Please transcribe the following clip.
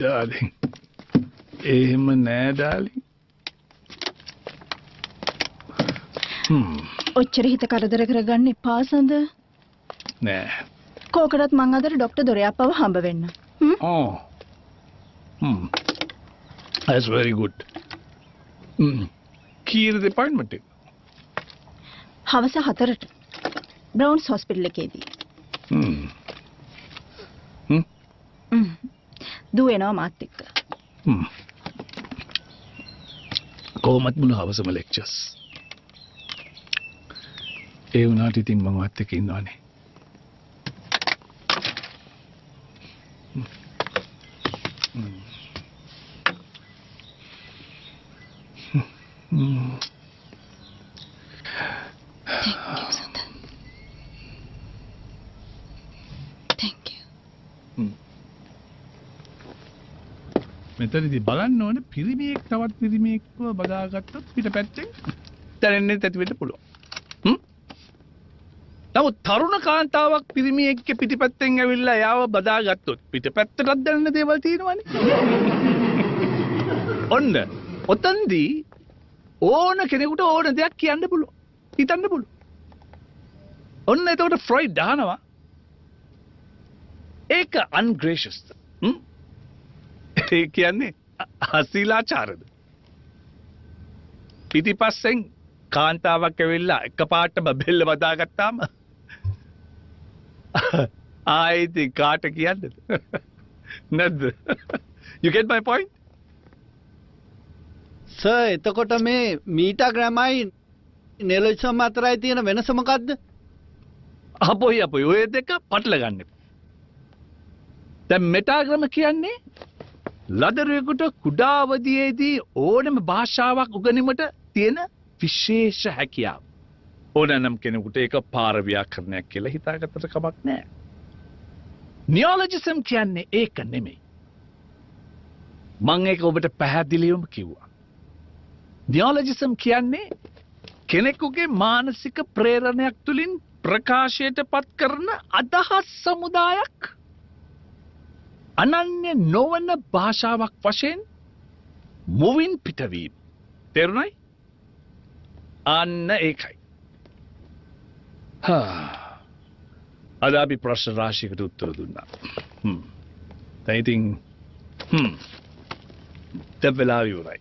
darling. එහෙම නෑ darling. ඔච්චර හිත කරදර කරගන්න එපා සඳ. නෑ. කෝකටත් මං අදට ડોක්ටර් දොරයප්පව හම්බ වෙන්න. Oh. That's very good. කීයද appointment එක? හවස 4ට. බ්‍රවුන්ස් හොස්පිටල් එකේදී. දූ එනවා මාත් එක්ක. කොහොමත් මුළු හවසම ලෙක්චර්ස්. ඒ වුණාට ඉතින් මම වත් එක්ක ඉන්නවනේ. මෙතනදී බලන්න ඕනේ පිරිමියෙක් තවත් පිරිමියෙක්ව බදාගත්තොත් පිටපැත්තෙන් දැනෙන්නේ ඇති වෙන්න පුළුවන්. නමුත් තරුණ කාන්තාවක් පිරිමියෙක්ගේ පිටපැත්තෙන් ඇවිල්ලා යාව බදාගත්තොත් පිටපැත්තටත් දැනෙන දේවල් තියෙනවනේ. ඔන්න ඔතනදී ඕන කෙනෙකුට ඕන දෙයක් කියන්න පුළුවන්. හිතන්න පුළුවන්. ඔන්න එතකොට ෆ්‍රොයිඩ් අහනවා ඒක අන්ග්‍රේෂියස්. ඒ කියන්නේ අශීලාචාරද? පිටිපස්සෙන් කාන්තාවක් ඇවිල්ලා එකපාරටම බෙල්ල වදාගත්තාම ආයෙත් කාට කියන්නද? නැද්ද? You get my point? Sir එතකොට මේ මීටාග්‍රෑමයි නෙලොයිසම් අතරයි තියෙන වෙනස මොකද්ද? අපොයි ඔය දෙක පටල ගන්න එපා. දැන් මෙටාග්‍රෑම කියන්නේ ලදරුවෙකුට කුඩා අවදියේදී ඕනම භාෂාවක් උගනීමට තියෙන විශේෂ හැකියාව. ඕනනම් කෙනෙකුට ඒක පාර ව්‍යාකරණයක් කියලා හිතාගත්තට කමක් නැහැ. නියොලොජිසම් කියන්නේ ඒක නෙමෙයි. මම ඒක ඔබට පැහැදිලිවම කිව්වා. නියොලොජිසම් කියන්නේ කෙනෙකුගේ මානසික ප්‍රේරණයක් තුලින් ප්‍රකාශයට පත් කරන අදහස් සමුදායක් අනන්‍ය නොවන භාෂාවක් වශයෙන් මුවින් පිටවීම. තේරුණයි? අන්න ඒකයි. අද අපි ප්‍රශ්න රාශියකට උත්තර දුන්නා. දැන් ඉතින් දැන් වෙලාව ඉවරයි.